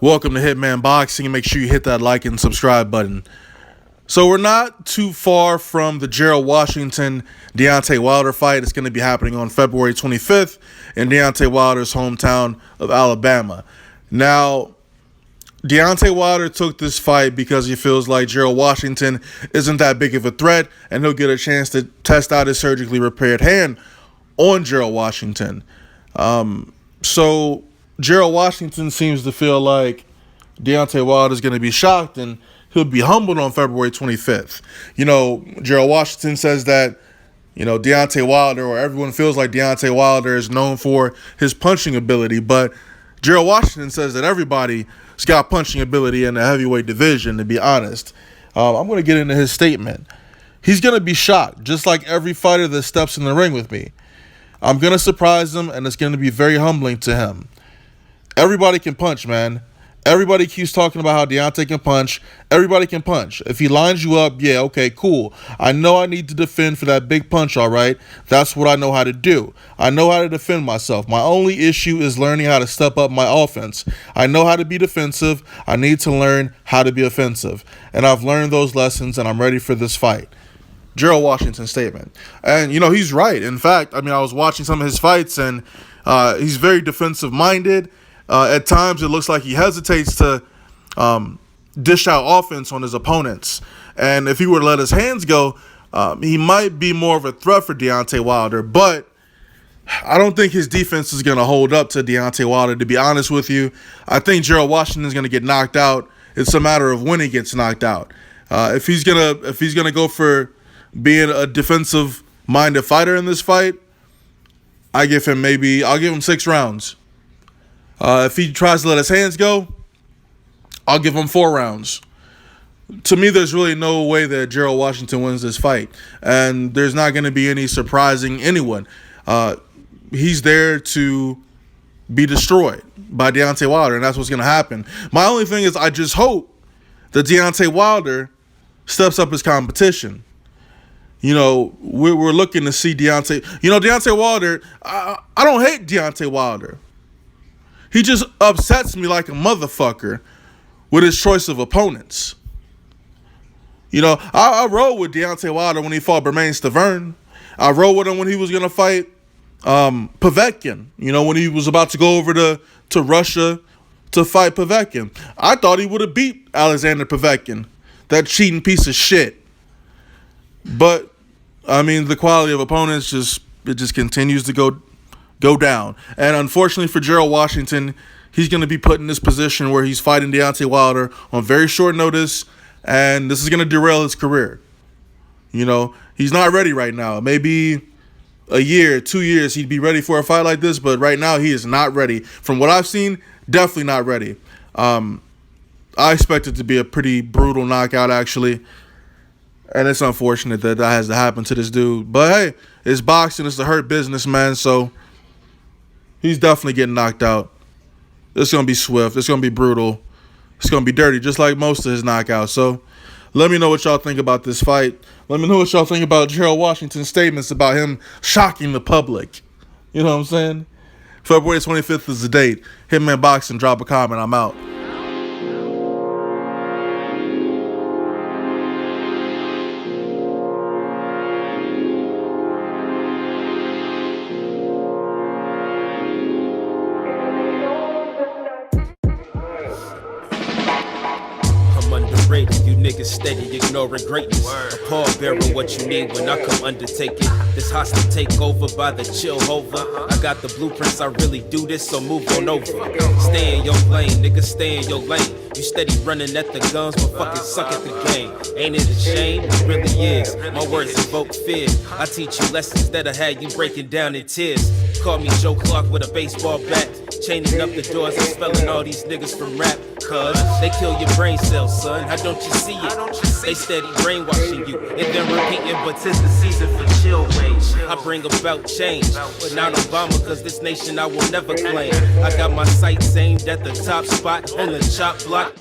Welcome to Hitman Boxing. Make sure you hit that like and subscribe button. So we're not too far from the Gerald Washington Deontay Wilder fight. It's going to be happening on February 25th in Deontay Wilder's hometown of Alabama. Now, Deontay Wilder took this fight because he feels like Gerald Washington isn't that big of a threat, and he'll get a chance to test out his surgically repaired hand on Gerald Washington. So Gerald Washington seems to feel like Deontay Wilder is going to be shocked and he'll be humbled on February 25th. Gerald Washington says that, Deontay Wilder, or everyone feels like Deontay Wilder is known for his punching ability, but Gerald Washington says that everybody's got punching ability in the heavyweight division, to be honest. I'm going to get into his statement. He's going to be shocked, just like every fighter that steps in the ring with me. I'm going to surprise him, and it's going to be very humbling to him. Everybody can punch, man. Everybody keeps talking about how Deontay can punch. Everybody can punch. If he lines you up, yeah, okay, cool. I know I need to defend for that big punch, all right? That's what I know how to do. I know how to defend myself. My only issue is learning how to step up my offense. I know how to be defensive. I need to learn how to be offensive. And I've learned those lessons, and I'm ready for this fight. Gerald Washington's statement. And, he's right. In fact, I was watching some of his fights, and he's very defensive-minded. At times, it looks like he hesitates to dish out offense on his opponents. And if he were to let his hands go, he might be more of a threat for Deontay Wilder. But I don't think his defense is going to hold up to Deontay Wilder, to be honest with you. I think Gerald Washington is going to get knocked out. It's a matter of when he gets knocked out. If he's gonna go for being a defensive-minded fighter in this fight, I'll give him 6 rounds. If he tries to let his hands go, I'll give him 4 rounds. To me, there's really no way that Gerald Washington wins this fight. And there's not going to be any surprising anyone. He's there to be destroyed by Deontay Wilder, and that's what's going to happen. My only thing is I just hope that Deontay Wilder steps up his competition. We're looking to see Deontay. Deontay Wilder, I don't hate Deontay Wilder. He just upsets me like a motherfucker with his choice of opponents. I rode with Deontay Wilder when he fought Bermane Stiverne. I rode with him when he was going to fight Povetkin. When he was about to go over to Russia to fight Povetkin. I thought he would have beat Alexander Povetkin, that cheating piece of shit. But, the quality of opponents just continues to go down. And unfortunately for Gerald Washington, he's going to be put in this position where he's fighting Deontay Wilder on very short notice, and this is going to derail his career. He's not ready right now. Maybe a year, 2 years, he'd be ready for a fight like this, but right now he is not ready. From what I've seen, definitely not ready. I expect it to be a pretty brutal knockout, actually. And it's unfortunate that has to happen to this dude. But hey, it's boxing. It's a hurt business, man. So he's definitely getting knocked out. It's going to be swift. It's going to be brutal. It's going to be dirty, just like most of his knockouts. So let me know what y'all think about this fight. Let me know what y'all think about Gerald Washington's statements about him shocking the public. You know what I'm saying? February 25th is the date. Hitman Boxing, drop a comment. I'm out. You niggas steady ignoring greatness. A pallbearer, what you need when I come undertake it. This hostile takeover by the chill hover. I got the blueprints, I really do this, so move on over. Stay in your lane, nigga, stay in your lane. You steady running at the guns, but fucking suck at the game. Ain't it a shame? It really is. My words evoke fear. I teach you lessons that'll have you breaking down in tears. Call me Joe Clark with a baseball bat, chaining up the doors and spelling all these niggas from rap. Cause they kill your brain cells, son. How don't you see it? They steady brainwashing you and then repeating, but 'tis the season for chill wage. I bring about change, but not Obama, cause this nation I will never claim. I got my sights aimed at the top spot on the chop block.